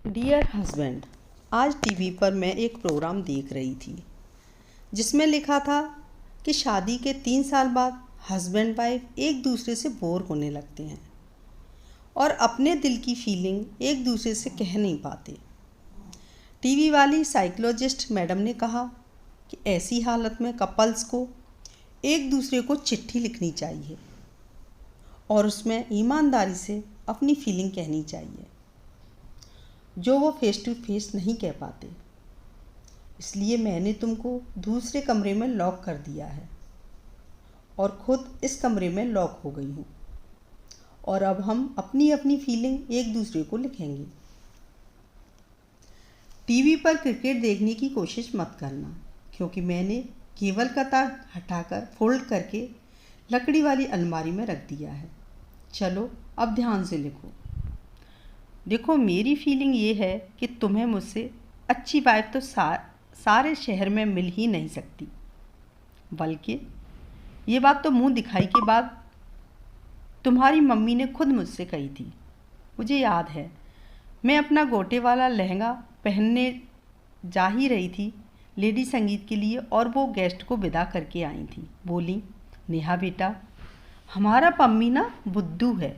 Dear husband, आज TV पर मैं एक प्रोग्राम देख रही थी जिसमें लिखा था कि शादी के 3 साल बाद हस्बैंड वाइफ एक दूसरे से बोर होने लगते हैं और अपने दिल की फीलिंग एक दूसरे से कह नहीं पाते। टीवी वाली साइकोलॉजिस्ट मैडम ने कहा कि ऐसी हालत में कपल्स को एक दूसरे को चिट्ठी लिखनी चाहिए और उसमें ईमानदारी से अपनी फीलिंग कहनी चाहिए जो वो फेस टू फेस नहीं कह पाते। इसलिए मैंने तुमको दूसरे कमरे में लॉक कर दिया है और ख़ुद इस कमरे में लॉक हो गई हूँ और अब हम अपनी अपनी फीलिंग एक दूसरे को लिखेंगे। टीवी पर क्रिकेट देखने की कोशिश मत करना क्योंकि मैंने केबल का तार हटाकर फोल्ड करके लकड़ी वाली अलमारी में रख दिया है। चलो अब ध्यान से लिखो। देखो, मेरी फीलिंग ये है कि तुम्हें मुझसे अच्छी वाइफ तो सारे शहर में मिल ही नहीं सकती। बल्कि ये बात तो मुंह दिखाई के बाद तुम्हारी मम्मी ने खुद मुझसे कही थी। मुझे याद है, मैं अपना गोटे वाला लहंगा पहनने जा ही रही थी लेडी संगीत के लिए और वो गेस्ट को विदा करके आई थी। बोली, नेहा बेटा, हमारा पम्मी ना बुद्धू है,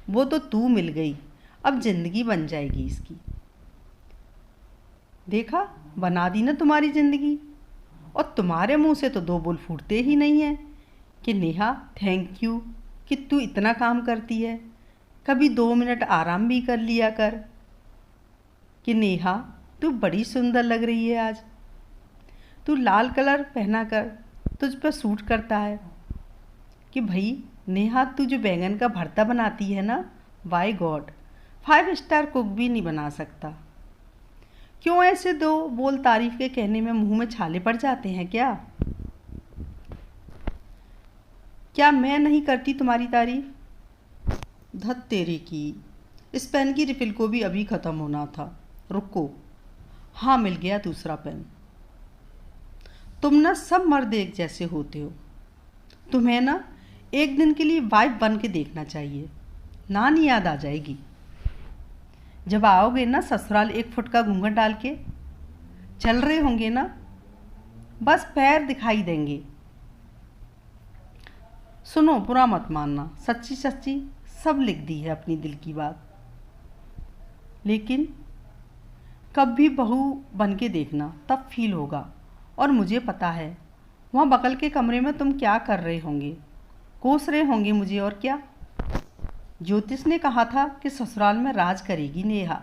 वो तो तू मिल गई, अब ज़िंदगी बन जाएगी इसकी। देखा, बना दी ना तुम्हारी ज़िंदगी। और तुम्हारे मुंह से तो दो बोल फूटते ही नहीं हैं कि नेहा थैंक यू कि तू इतना काम करती है, कभी 2 मिनट आराम भी कर लिया कर। कि नेहा तू बड़ी सुंदर लग रही है आज, तू लाल कलर पहना कर तुझ पर सूट करता है। कि भाई नेहा, तू जो बैंगन का भरता बनाती है ना, बाय गॉड 5 स्टार कुक भी नहीं बना सकता। क्यों ऐसे दो बोल तारीफ के कहने में मुंह में छाले पड़ जाते हैं क्या? क्या मैं नहीं करती तुम्हारी तारीफ? धत तेरी की, इस पेन की रिफिल को भी अभी ख़त्म होना था। रुको, हाँ मिल गया दूसरा पेन। तुम ना सब मर्द एक जैसे होते हो। तुम्हें ना एक दिन के लिए वाइफ बन के देखना चाहिए। नानी याद आ जाएगी जब आओगे ना ससुराल। 1 फुट का घूंघट डाल के चल रहे होंगे ना, बस पैर दिखाई देंगे। सुनो, बुरा मत मानना, सच्ची सच्ची सब लिख दी है अपनी दिल की बात। लेकिन कभी बहू बन के देखना, तब फील होगा। और मुझे पता है वहाँ बगल के कमरे में तुम क्या कर रहे होंगे, कोस रहे होंगे मुझे। और क्या, ज्योतिष ने कहा था कि ससुराल में राज करेगी नेहा,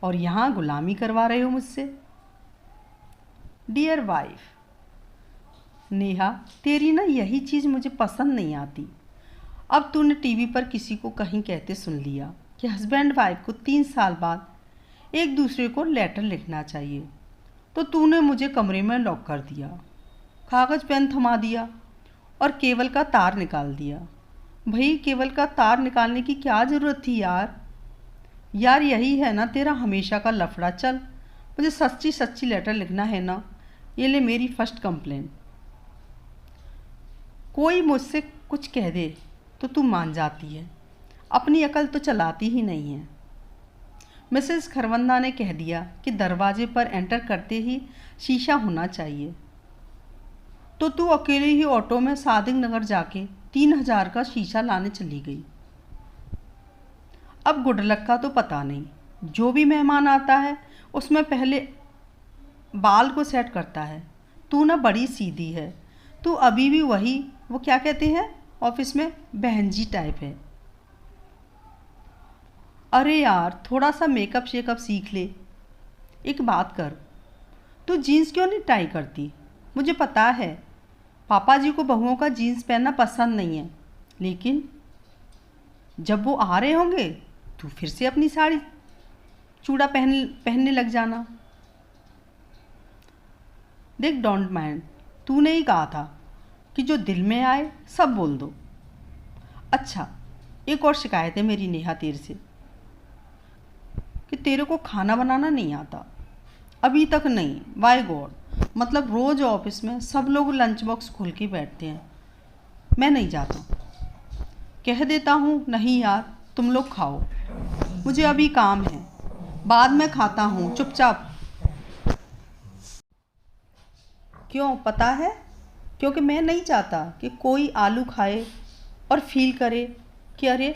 और यहाँ गुलामी करवा रहे हो मुझसे। डियर वाइफ, नेहा तेरी ना यही चीज़ मुझे पसंद नहीं आती। अब तूने टीवी पर किसी को कहीं कहते सुन लिया कि हस्बैंड वाइफ को 3 साल बाद एक दूसरे को लेटर लिखना चाहिए, तो तूने मुझे कमरे में लॉक कर दिया, कागज़ पेन थमा दिया और केबल का तार निकाल दिया। भाई, केबल का तार निकालने की क्या ज़रूरत थी यार? यही है ना तेरा हमेशा का लफड़ा। चल, मुझे सच्ची सच्ची लेटर लिखना है ना, ये ले मेरी फर्स्ट कंप्लेंट। कोई मुझसे कुछ कह दे तो तू मान जाती है, अपनी अकल तो चलाती ही नहीं है। मिसेस खरवंदा ने कह दिया कि दरवाजे पर एंटर करते ही शीशा होना चाहिए, तो तू अकेले ही ऑटो में सादिक नगर जाके 3000 का शीशा लाने चली गई। अब गुड लक का तो पता नहीं, जो भी मेहमान आता है उसमें पहले बाल को सेट करता है। तू ना बड़ी सीधी है, तू अभी भी वही, वो क्या कहते हैं ऑफिस में, बहन जी टाइप है। अरे यार, थोड़ा सा मेकअप शेकअप सीख ले। एक बात कर, तू जीन्स क्यों नहीं टाई करती? मुझे पता है पापा जी को बहुओं का जीन्स पहनना पसंद नहीं है, लेकिन जब वो आ रहे होंगे तो फिर से अपनी साड़ी चूड़ा पहनने लग जाना। देख, डोंट माइंड, तूने ही कहा था कि जो दिल में आए सब बोल दो। अच्छा, एक और शिकायत है मेरी नेहा तेरे से कि तेरे को खाना बनाना नहीं आता। अभी तक नहीं, बाय गॉड। मतलब रोज़ ऑफिस में सब लोग लंच बॉक्स खोल के बैठते हैं, मैं नहीं जाता। कह देता हूँ, नहीं यार तुम लोग खाओ। मुझे अभी काम है, बाद में खाता हूँ, चुपचाप। क्यों पता है? क्योंकि मैं नहीं चाहता कि कोई आलू खाए और फील करे कि अरे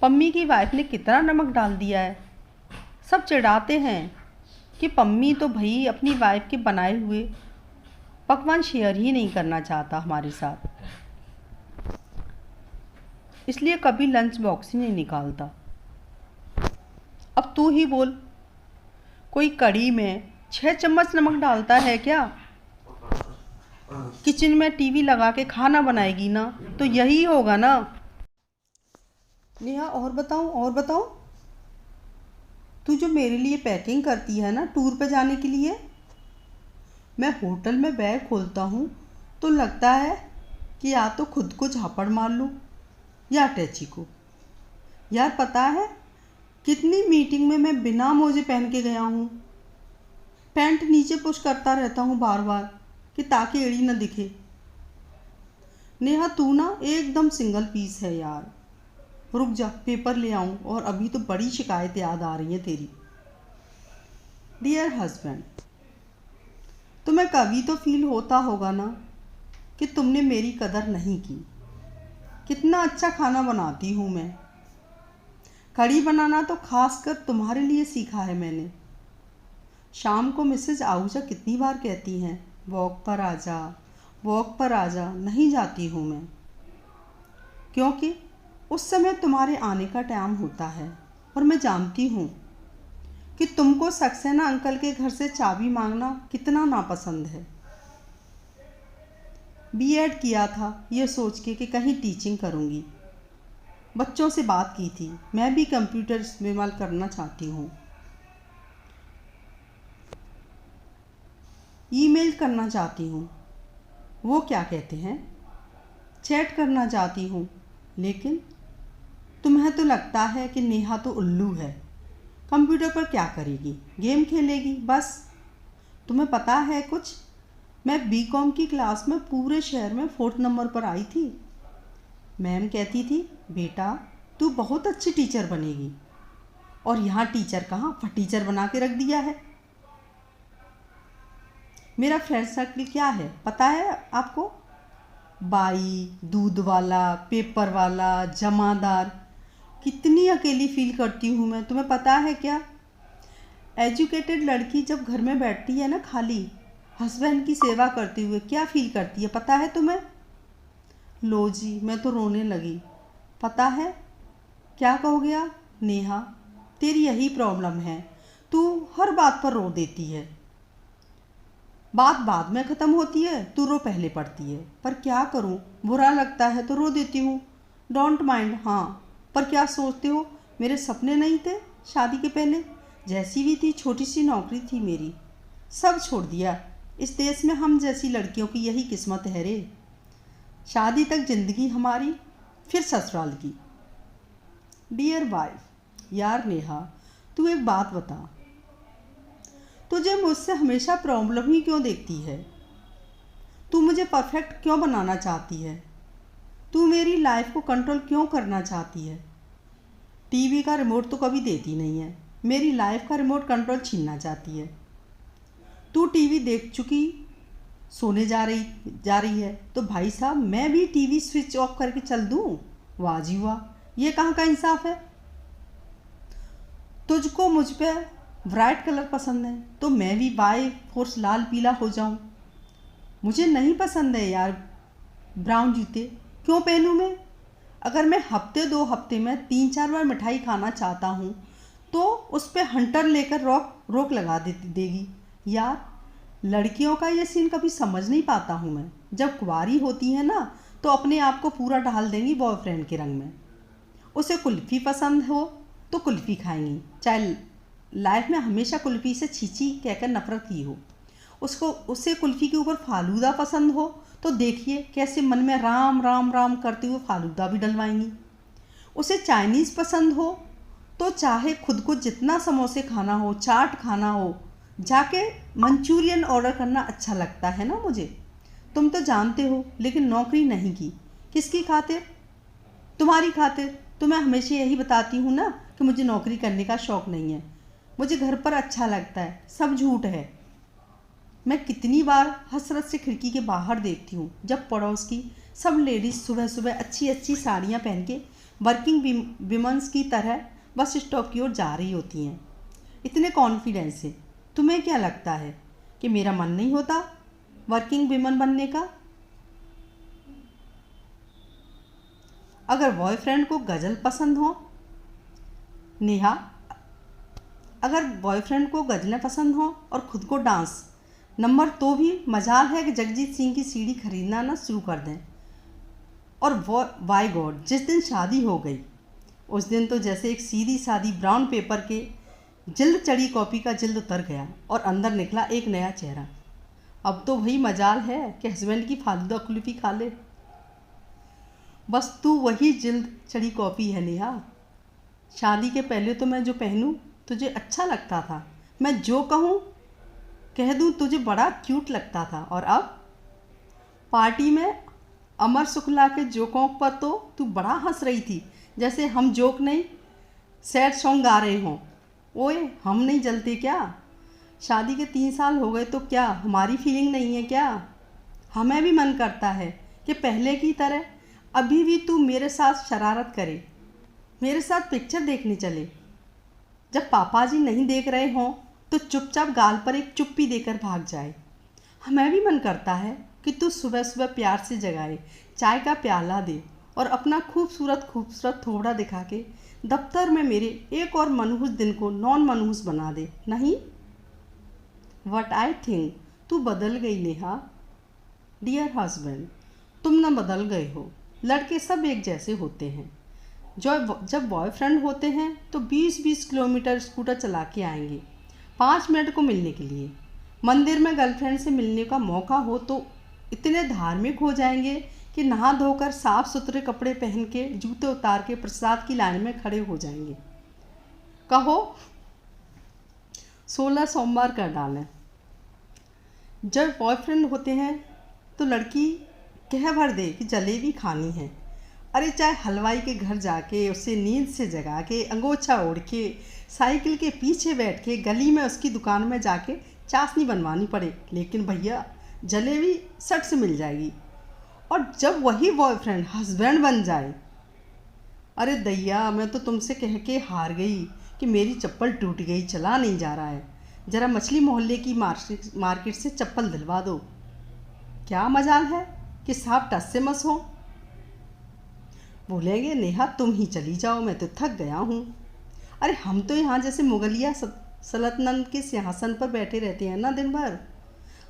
पम्मी की वाइफ ने कितना नमक डाल दिया है। सब चिढ़ाते हैं कि पम्मी तो भाई अपनी वाइफ के बनाए हुए पकवान शेयर ही नहीं करना चाहता हमारे साथ, इसलिए कभी लंच बॉक्स ही नहीं निकालता। अब तू ही बोल, कोई कढ़ी में 6 चम्मच नमक डालता है क्या? किचन में टीवी लगा के खाना बनाएगी ना, तो यही होगा ना। नेहा और बताऊं, तू जो मेरे लिए पैकिंग करती है ना टूर पे जाने के लिए, मैं होटल में बैग खोलता हूँ तो लगता है कि या तो खुद को झापड़ मार लूँ या अटैची को। यार पता है कितनी मीटिंग में मैं बिना मोजे पहन के गया हूँ। पैंट नीचे पुश करता रहता हूँ बार बार कि ताकि एड़ी न दिखे। नेहा तू ना एकदम सिंगल पीस है यार। रुक जा, पेपर ले आऊँ, और अभी तो बड़ी शिकायत याद आ रही है तेरी। डियर हस्बैंड, तुम्हें कभी तो फील होता होगा ना कि तुमने मेरी कदर नहीं की। कितना अच्छा खाना बनाती हूँ मैं। कढ़ी बनाना तो खासकर तुम्हारे लिए सीखा है मैंने। शाम को मिसेज आहूजा कितनी बार कहती हैं, वॉक पर आ जा, नहीं जाती हूँ मैं, क्योंकि उस समय तुम्हारे आने का टाइम होता है और मैं जानती हूँ कि तुमको सक्सेना अंकल के घर से चाबी मांगना कितना नापसंद है। बीएड किया था ये सोच के कि कहीं टीचिंग करूँगी। बच्चों से बात की थी, मैं भी कंप्यूटर इस्तेमाल करना चाहती हूँ। ईमेल करना चाहती हूँ, वो क्या कहते हैं, चैट करना चाहती हूँ। लेकिन तुम्हें तो लगता है कि नेहा तो उल्लू है, कंप्यूटर पर क्या करेगी, गेम खेलेगी बस। तुम्हें पता है कुछ, मैं बीकॉम की क्लास में पूरे शहर में 4th नंबर पर आई थी। मैम कहती थी बेटा तू बहुत अच्छी टीचर बनेगी, और यहाँ टीचर कहाँ फटीचर बना के रख दिया है। मेरा फ्रेंड सर्कल क्या है पता है आपको? बाई, दूध वाला, पेपर वाला, जमादार। कितनी अकेली फील करती हूँ मैं, तुम्हें पता है क्या? एजुकेटेड लड़की जब घर में बैठती है ना खाली हस्बैंड की सेवा करते हुए, क्या फील करती है पता है तुम्हें? लो जी, मैं तो रोने लगी। पता है क्या कहोगे आप? नेहा तेरी यही प्रॉब्लम है, तू हर बात पर रो देती है। बात बाद में ख़त्म होती है, तू रो पहले पड़ती है। पर क्या करूं, बुरा लगता है तो रो देती हूँ। Don't mind. हाँ, पर क्या सोचते हो, मेरे सपने नहीं थे शादी के पहले? जैसी भी थी, छोटी सी नौकरी थी मेरी, सब छोड़ दिया। इस देश में हम जैसी लड़कियों की यही किस्मत है रे। शादी तक ज़िंदगी हमारी, फिर ससुराल की। डियर वाइफ, यार नेहा तू एक बात बता, तुझे मुझसे हमेशा प्रॉब्लम ही क्यों देखती है? तू मुझे परफेक्ट क्यों बनाना चाहती है? तू मेरी लाइफ को कंट्रोल क्यों करना चाहती है? टीवी का रिमोट तो कभी देती नहीं है, मेरी लाइफ का रिमोट कंट्रोल छीनना चाहती है। तू टीवी देख चुकी, सोने जा रही है, तो भाई साहब मैं भी टीवी स्विच ऑफ करके चल दूँ? वाह जी वाह, ये कहाँ का इंसाफ है? तुझको मुझ पे ब्राइट कलर पसंद है तो मैं भी बाय फोर्स लाल पीला हो जाऊं? मुझे नहीं पसंद है यार ब्राउन जूते, क्यों पहनूं मैं? अगर मैं हफ्ते 2 हफ्ते में 3-4 बार मिठाई खाना चाहता हूं तो उस पर हंटर लेकर रोक लगा देगी। यार लड़कियों का ये सीन कभी समझ नहीं पाता हूं मैं। जब कुंवारी होती है ना तो अपने आप को पूरा ढाल देंगी बॉयफ्रेंड के रंग में। उसे कुल्फ़ी पसंद हो तो कुल्फ़ी खाएंगी, चाहे लाइफ में हमेशा कुल्फ़ी से छीछी कहकर नफरत की हो। उसे कुल्फ़ी के ऊपर फालूदा पसंद हो तो देखिए कैसे मन में राम राम राम करते हुए फालूदा भी डलवाएंगी। उसे चाइनीज़ पसंद हो तो चाहे खुद को जितना समोसे खाना हो, चाट खाना हो, जाके मंचूरियन ऑर्डर करना अच्छा लगता है ना मुझे। तुम तो जानते हो, लेकिन नौकरी नहीं की। किसकी खातिर? तुम्हारी खातिर। तो मैं हमेशा यही बताती हूँ ना कि मुझे नौकरी करने का शौक़ नहीं है, मुझे घर पर अच्छा लगता है, सब झूठ है। मैं कितनी बार हसरत से खिड़की के बाहर देखती हूँ जब पड़ोस की सब लेडीज़ सुबह सुबह अच्छी अच्छी साड़ियाँ पहन के वर्किंग विमेंस की तरह बस स्टॉप की ओर जा रही होती हैं, इतने कॉन्फिडेंस से। तुम्हें क्या लगता है कि मेरा मन नहीं होता वर्किंग विमेन बनने का? अगर बॉयफ्रेंड को गज़ल पसंद हो नेहा, अगर बॉयफ्रेंड को गज़लें पसंद हो और ख़ुद को डांस नंबर, तो भी मजाल है कि जगजीत सिंह की सीडी खरीदना ना शुरू कर दें। और बाय गॉड, जिस दिन शादी हो गई उस दिन तो जैसे एक सीधी सादी ब्राउन पेपर के जिल्द चढ़ी कॉपी का जिल्द उतर गया और अंदर निकला एक नया चेहरा। अब तो वही मजाल है कि हस्बैंड की फालूदा कुल्फ़ी खा ले। बस तू वही जिल्द चढ़ी कॉपी है नेहा। शादी के पहले तो मैं जो पहनूं तुझे अच्छा लगता था, मैं जो कहूँ कह दूँ तुझे बड़ा क्यूट लगता था, और अब पार्टी में अमर शुक्ला के जोकों पर तो तू बड़ा हंस रही थी, जैसे हम जोक नहीं सैड सॉन्ग गा रहे हों। ओए, हम नहीं जलते क्या? शादी के 3 साल हो गए तो क्या हमारी फीलिंग नहीं है क्या? हमें भी मन करता है कि पहले की तरह अभी भी तू मेरे साथ शरारत करे, मेरे साथ पिक्चर देखने चले। जब पापा जी नहीं देख रहे हों तो चुपचाप गाल पर एक चुप्पी देकर भाग जाए। हमें भी मन करता है कि तू सुबह सुबह प्यार से जगाए, चाय का प्याला दे और अपना खूबसूरत खूबसूरत थोड़ा दिखा के दफ्तर में मेरे एक और मनहूस दिन को नॉन मनहूस बना दे। नहीं, वट आई थिंक तू बदल गई नेहा। डियर हस्बैंड, तुम न बदल गए हो। लड़के सब एक जैसे होते हैं। जब बॉयफ्रेंड होते हैं तो 20-20 किलोमीटर स्कूटर चला के आएंगे 5 मिनट को मिलने के लिए। मंदिर में गर्लफ्रेंड से मिलने का मौका हो तो इतने धार्मिक हो जाएंगे कि नहा धोकर साफ सुथरे कपड़े पहन के जूते उतार के प्रसाद की लाइन में खड़े हो जाएंगे। कहो 16 सोमवार कर डालें। जब बॉयफ्रेंड होते हैं तो लड़की कह भर दे कि जलेबी खानी है। अरे चाहे हलवाई के घर जाके उसे नींद से जगा के अंगोछा ओढ़ के साइकिल के पीछे बैठ के गली में उसकी दुकान में जाके चाशनी बनवानी पड़े, लेकिन भैया जलेबी सट से मिल जाएगी। और जब वही बॉयफ्रेंड हस्बैंड बन जाए, अरे दैया, मैं तो तुमसे कह के हार गई कि मेरी चप्पल टूट गई, चला नहीं जा रहा है, ज़रा मछली मोहल्ले की मार्केट से चप्पल दिलवा दो। क्या मजाल है कि साहब टस से मस हो। बोलेंगे नेहा तुम ही चली जाओ, मैं तो थक गया हूँ। अरे हम तो यहाँ जैसे मुगलिया सल्तनत के सिंहासन पर बैठे रहते हैं ना दिन भर,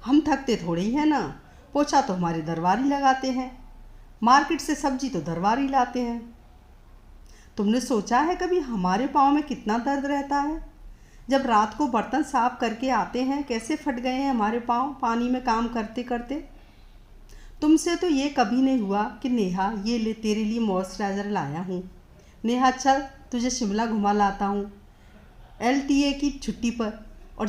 हम थकते थोड़े ही हैं ना। पोछा तो हमारे दरबारी लगाते हैं, मार्केट से सब्जी तो दरबारी लाते हैं। तुमने सोचा है कभी हमारे पाँव में कितना दर्द रहता है? जब रात को बर्तन साफ करके आते हैं कैसे फट गए हैं हमारे पाँव पानी में काम करते करते। तुमसे तो ये कभी नहीं हुआ कि नेहा ये ले तेरे लिए मॉइस्चराइज़र लाया हूँ, नेहा चल तुझे शिमला घुमा लाता हूँ LTA की छुट्टी पर। और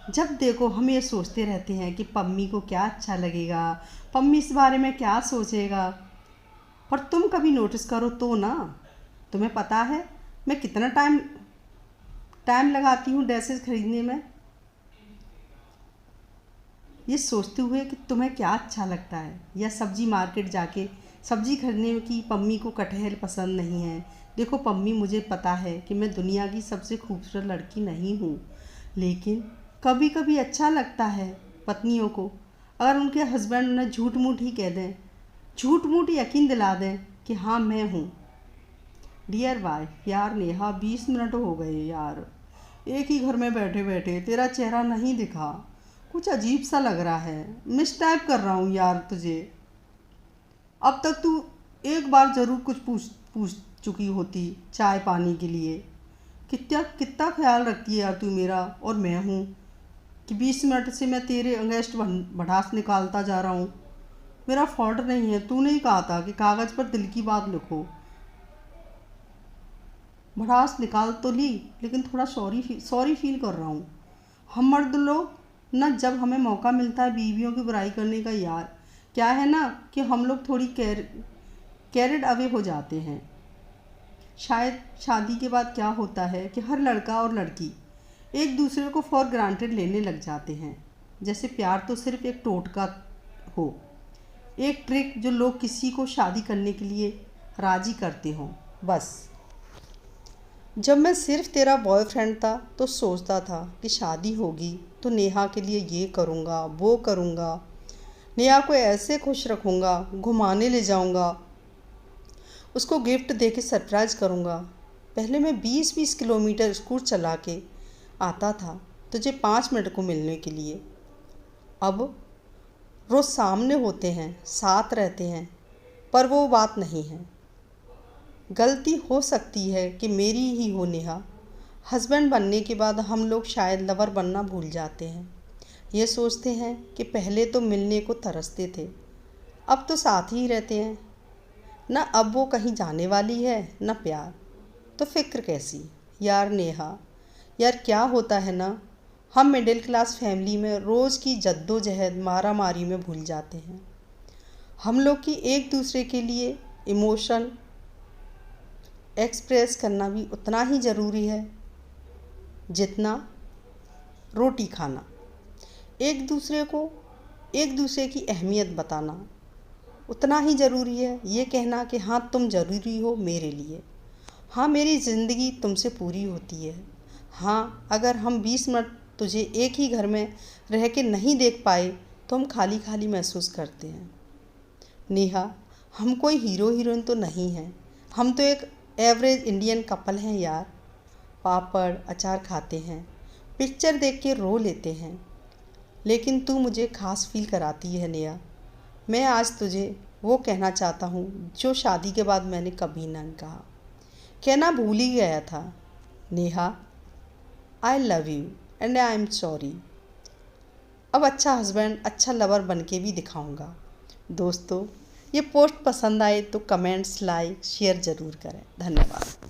जब देखो हम ये सोचते रहते हैं कि पम्मी को क्या अच्छा लगेगा, पम्मी इस बारे में क्या सोचेगा। पर तुम कभी नोटिस करो तो ना, तुम्हें पता है मैं कितना टाइम लगाती हूँ ड्रेसेस खरीदने में, ये सोचते हुए कि तुम्हें क्या अच्छा लगता है। या सब्जी मार्केट जाके सब्जी खरीदने की पम्मी को कटहल पसंद नहीं है। देखो पम्मी, मुझे पता है कि मैं दुनिया की सबसे खूबसूरत लड़की नहीं हूँ, लेकिन कभी कभी अच्छा लगता है पत्नियों को अगर उनके हस्बैंड उन्हें झूठ मूठ ही कह दें, झूठ मूठ यकीन दिला दें कि हाँ मैं हूँ। डियर वाइफ, यार नेहा 20 मिनट हो गए यार, एक ही घर में बैठे बैठे तेरा चेहरा नहीं दिखा, कुछ अजीब सा लग रहा है, मिस टाइप कर रहा हूँ यार तुझे। अब तक तू एक बार ज़रूर कुछ पूछ चुकी होती चाय पानी के लिए। कितना ख्याल रखती है यार तू मेरा, और मैं हूँ कि 20 मिनट से मैं तेरे अंगेस्ट भड़ास निकालता जा रहा हूँ। मेरा फॉल्ट नहीं है, तूने ही कहा था कि कागज़ पर दिल की बात लिखो। भड़ास निकाल तो ली, लेकिन थोड़ा सॉरी फील कर रहा हूँ। हम मर्द लोग ना जब हमें मौका मिलता है बीवियों की बुराई करने का, यार क्या है ना कि हम लोग थोड़ी कैरिड अवे हो जाते हैं। शायद शादी के बाद क्या होता है कि हर लड़का और लड़की एक दूसरे को फॉर ग्रांटेड लेने लग जाते हैं, जैसे प्यार तो सिर्फ एक टोटका हो, एक ट्रिक जो लोग किसी को शादी करने के लिए राज़ी करते हों बस। जब मैं सिर्फ तेरा बॉयफ्रेंड था तो सोचता था कि शादी होगी तो नेहा के लिए ये करूँगा वो करूँगा, नेहा को ऐसे खुश रखूँगा, घुमाने ले जाऊँगा, उसको गिफ्ट देके सरप्राइज़ करूँगा। पहले मैं 20-20 किलोमीटर स्कूटर चला के आता था तुझे 5 मिनट को मिलने के लिए। अब रोज़ सामने होते हैं, साथ रहते हैं, पर वो बात नहीं है। गलती हो सकती है कि मेरी ही हो नेहा। हस्बैंड बनने के बाद हम लोग शायद लवर बनना भूल जाते हैं। ये सोचते हैं कि पहले तो मिलने को तरसते थे, अब तो साथ ही रहते हैं। ना अब वो कहीं जाने वाली है ना प्यार, तो फिक्र कैसी। यार नेहा, यार क्या होता है ना, हम मिडिल क्लास फैमिली में रोज़ की जद्दोजहद मारा मारी में भूल जाते हैं। हम लोग की एक दूसरे के लिए इमोशन एक्सप्रेस करना भी उतना ही ज़रूरी है जितना रोटी खाना। एक दूसरे की अहमियत बताना उतना ही ज़रूरी है ये कहना कि हाँ तुम ज़रूरी हो मेरे लिए, हाँ मेरी ज़िंदगी तुमसे पूरी होती है। हाँ अगर हम 20 मिनट तुझे एक ही घर में रह के नहीं देख पाए तो हम खाली खाली महसूस करते हैं। नेहा, हम कोई हीरो हीरोइन तो नहीं हैं, हम तो एक एवरेज इंडियन कपल हैं यार। पापड़ अचार खाते हैं, पिक्चर देख के रो लेते हैं, लेकिन तू मुझे ख़ास फील कराती है नेहा। मैं आज तुझे वो कहना चाहता हूँ जो शादी के बाद मैंने कभी ना कहा, कहना भूल ही गया था। Neha, I love you and I am sorry. अब अच्छा हस्बैंड, अच्छा लवर बन के भी दिखाऊंगा। दोस्तों, ये पोस्ट पसंद आए तो कमेंट्स, लाइक, शेयर ज़रूर करें। धन्यवाद।